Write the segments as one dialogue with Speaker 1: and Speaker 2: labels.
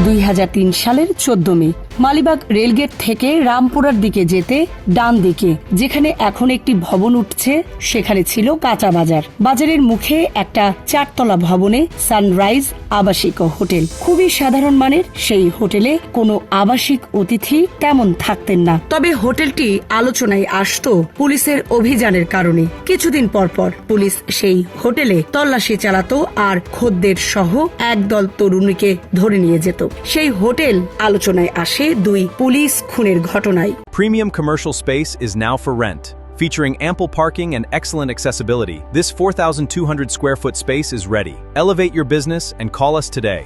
Speaker 1: 2003 সালের 14 মে মালিবাগ রেলগেট থেকে রামপুরার দিকে যেতে ডান দিকে যেখানে এখন একটি ভবন উঠছে সেখানে ছিল কাঁচা বাজার। বাজারের মুখে একটা 4 তলা ভবনে সানরাইজ আবাসিক হোটেল। খুবই সাধারণ মানের সেই হোটেলে কোনো আবাসিক অতিথি তেমন থাকতেন না। তবে হোটেলটি আলোচনায় আসতো পুলিশের অভিযানের কারণে। কিছুদিন পর পুলিশ সেই হোটেলে তল্লাশি চালাতো আর খদ্দের সহ একদল তরুণীকে ধরে নিয়ে যেত। সেই হোটেল আলোচনায় আসে 2 পুলিশ খুনের ঘটনায়।
Speaker 2: Premium commercial space is now for rent. Featuring ample parking and excellent accessibility, this 4,200 square foot space is ready. Elevate your business and call us today.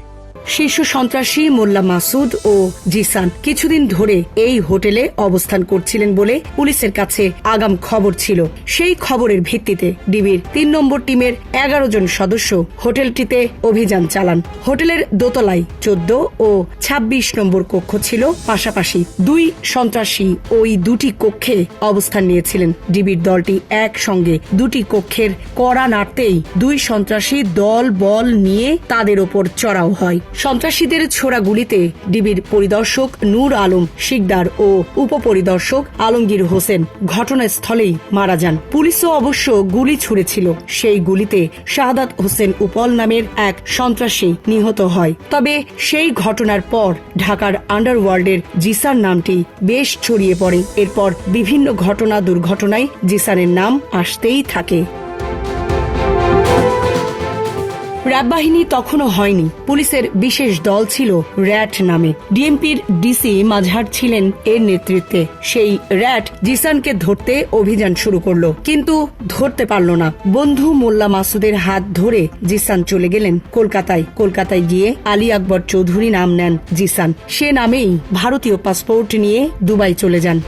Speaker 1: শীর্ষ সন্ত্রাসী মোল্লা মাসুদ ও জিসান কিছুদিন ধরে এই হোটেলে অবস্থান করছিলেন বলে পুলিশের কাছে আগাম খবর ছিল। সেই খবরের ভিত্তিতে ডিবির 3 নম্বর টিমের 11 জন সদস্য হোটেলটিতে অভিযান চালান। হোটেলের দোতলায় 14 ও 26 নম্বর কক্ষ ছিল পাশাপাশি। 2 সন্ত্রাসী ওই 2টি কক্ষে অবস্থান নিয়েছিলেন। ডিবির দলটি একসঙ্গে 2টি কক্ষের কড়া নাড়তেই 2 সন্ত্রাসী দল বল নিয়ে তাদের ওপর চড়াও হয়। সন্ত্রাসীদের ছোড়া গুলিতে ডিবির পরিদর্শক নূর আলম শিকদার ও উপপরিদর্শক আলমগীর হোসেন ঘটনাস্থলেই মারা যান। পুলিশও অবশ্য গুলি ছুড়েছিল। সেই গুলিতে শাহাদাত হোসেন উপল নামের এক সন্ত্রাসী নিহত হয়। তবে সেই ঘটনার পর ঢাকার আন্ডারওয়ার্ল্ডের জিসান নামটি বেশ ছড়িয়ে পড়ে। এরপর বিভিন্ন ঘটনা দুর্ঘটনায় জিসানের নাম আসতেই থাকে। র্যাব বাহিনী তখনও হয়নি। পুলিশের বিশেষ দল ছিল র্যাট নামে। ডিএমপির ডিসি মাঝহার ছিলেন এর নেতৃত্বে। সেই র্যাট জিসানকে ধরতে অভিযান শুরু করলো, কিন্তু ধরতে পারল না। বন্ধু মোল্লা মাসুদের হাত ধরে জিসান চলে গেলেন কলকাতায় গিয়ে আলী আকবর চৌধুরী নাম নেন জিসান। সে নামেই ভারতীয় পাসপোর্ট নিয়ে দুবাই চলে যান।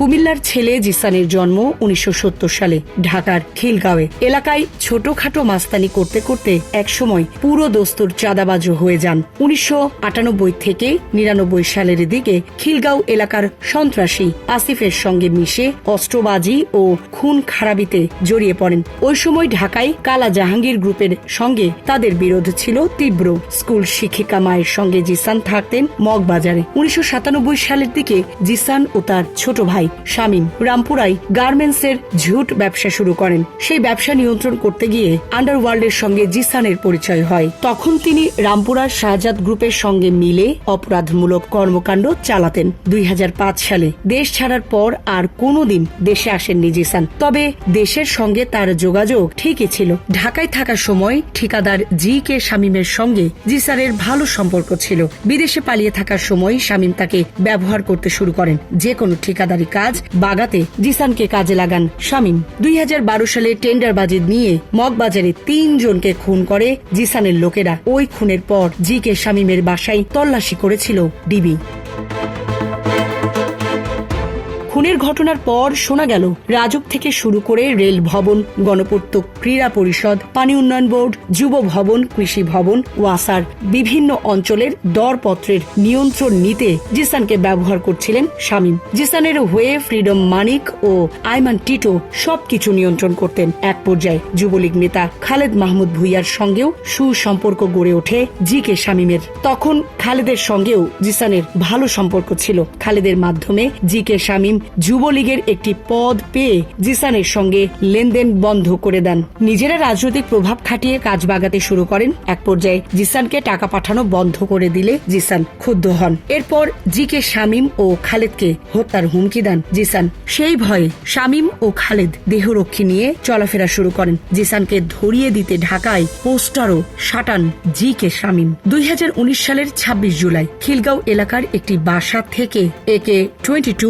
Speaker 1: কুমিল্লার ছেলে জিসানের জন্ম 1970 সালে ঢাকার খিলগাঁওয়ে। এলাকায় ছোটখাটো মাস্তানি করতে করতে একসময় পুরো দস্তুর চাঁদাবাজও হয়ে যান। 1998 থেকে 99 সালের দিকে খিলগাঁও এলাকার সন্ত্রাসী আসিফের সঙ্গে মিশে অস্ত্রবাজি ও খুন খারাপিতে জড়িয়ে পড়েন। ওই সময় ঢাকায় কালা জাহাঙ্গীর গ্রুপের সঙ্গে তাদের বিরোধ ছিল তীব্র। স্কুল শিক্ষিকা মায়ের সঙ্গে জিসান থাকতেন মগবাজারে। 1997 সালের দিকে জিসান ও তার ছোট ভাই শামীম রামপুরায় গার্মেন্টসের ঝুট ব্যবসা শুরু করেন। সেই ব্যবসা নিয়ন্ত্রণ করতে গিয়ে আন্ডারওয়ার্ল্ডের সঙ্গে জিসানের পরিচয় হয়। তখন তিনি রামপুরার শাহজাদ গ্রুপের সঙ্গে মিলে অপরাধমূলক কর্মকাণ্ড চালাতেন। 2005 সালে দেশ ছাড়ার পর আর কোনোদিন দেশে আসেননি জিসান। তবে দেশের সঙ্গে তার যোগাযোগ ঠিকই ছিল। ঢাকায় থাকার সময় ঠিকাদার জি.কে শামীমের সঙ্গে জিসানের ভালো সম্পর্ক ছিল। বিদেশে পালিয়ে থাকার সময় শামীম তাকে ব্যবহার করতে শুরু করেন। যে কোনো ঠিকাদারি কাজ বাগাতে জিসানকে কাজে লাগান শামীম। 2012 সালে টেন্ডারবাজি নিয়ে মগবাজারে 3 জনকে খুন করে জিসানের লোকেরা। ওই খুনের পর জি.কে শামীমের বাসায় তল্লাশি করেছিল ডিবি। খুনের ঘটনার পর শোনা গেল রাজুক থেকে শুরু করে রেল ভবন, গণপূর্ত ক্রীড়া পরিষদ, পানি উন্নয়ন বোর্ড, যুব ভবন, কৃষি ভবন, ওয়াসার বিভিন্ন অঞ্চলের দরপত্রের নিয়ন্ত্রণ নিতে জিসানকে ব্যবহার করছিলেন শামীম। জিসানের হয়ে ফ্রিডম মানিক ও আইমান টিটো সবকিছু নিয়ন্ত্রণ করতেন। এক পর্যায়ে যুবলীগ নেতা খালেদ মাহমুদ ভুইয়ার সঙ্গেও সুসম্পর্ক গড়ে ওঠে জি.কে শামীমের। তখন খালেদের সঙ্গেও জিসানের ভালো সম্পর্ক ছিল। খালেদের মাধ্যমে জি.কে শামীম যুবলীগের একটি পদ পেয়ে জিসানের সঙ্গে লেনদেন বন্ধ করে দেন। নিজেরা রাজনৈতিক প্রভাব খাটিয়ে কাজ বাগাতে শুরু করেন। এক পর্যায়ে জিসানকে টাকা পাঠানো বন্ধ করে দিলে জিসান ক্ষুব্ধ হন। এরপর জি.কে শামীম ও খালেদকে হত্যার হুমকি দেন জিসান। সেই ভয়ে শামীম ও খালেদ দেহরক্ষী নিয়ে চলাফেরা শুরু করেন। জিসানকে ধরিয়ে দিতে ঢাকায় পোস্টারও সাটান জি.কে শামীম। 2019 সালের 26 জুলাই খিলগাঁও এলাকার একটি বাসা থেকে AK-22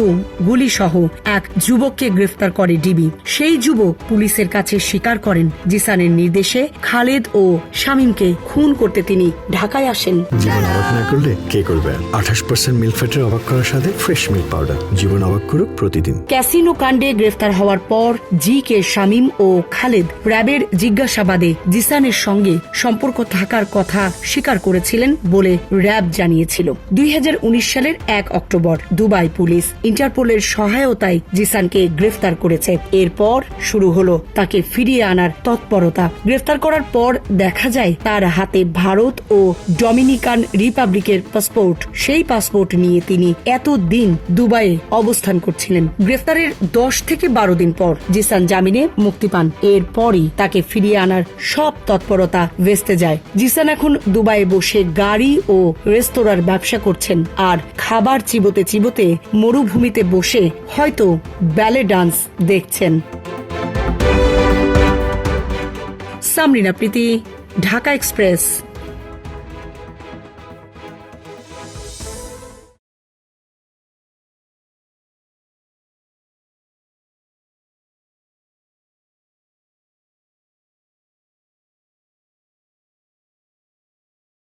Speaker 1: গুলি সহ এক যুবককে গ্রেফতার করে ডিবি। সেই যুবক পুলিশের কাছে স্বীকার করেন জিসানের নির্দেশে খালেদ ও শামীমকে খুন করতে তিনি ঢাকায় আসেন।
Speaker 3: জীবন অবাক না করলে কে করবে? 28% মিল্ক ফ্যাটের অবাক করার সাথে ফ্রেশ মিল্ক পাউডার। জীবন অবাক করুক প্রতিদিন।
Speaker 1: ক্যাসিনো কাণ্ডে গ্রেফতার হওয়ার পর জি.কে শামীম ও খালেদ র্যাবের জিজ্ঞাসাবাদে জিসানের সঙ্গে সম্পর্ক থাকার কথা স্বীকার করেছিলেন বলে র্যাব জানিয়েছিল। 2019 সালের 1 অক্টোবর দুবাই পুলিশ ইন্টারপোলের সহায়তায় জিসানকে গ্রেফতার করেছে। এরপর শুরু হলো তাকে ফিরিয়ে আনার তৎপরতা। গ্রেফতার করার পর দেখা যায় তার হাতে ভারত ও ডমিনিকান রিপাবলিকের পাসপোর্ট। সেই পাসপোর্ট নিয়ে তিনি এতদিন দুবাইয়ে অবস্থান করছিলেন। গ্রেফতারের 10 থেকে 12 দিন পর জিসান জামিনে মুক্তি পান। এরপরই তাকে ফিরিয়ে আনার সব তৎপরতা ভেস্তে যায়। জিসান এখন দুবাইয়ে বসে গাড়ি ও রেস্তোরাঁর ব্যবসা করছেন আর খাবার চিবোতে চিবোতে মরুভূমিতে বসে হয়তো ব্যালে ডান্স দেখছেন। সামরিনা প্রীতি, ঢাকা এক্সপ্রেস।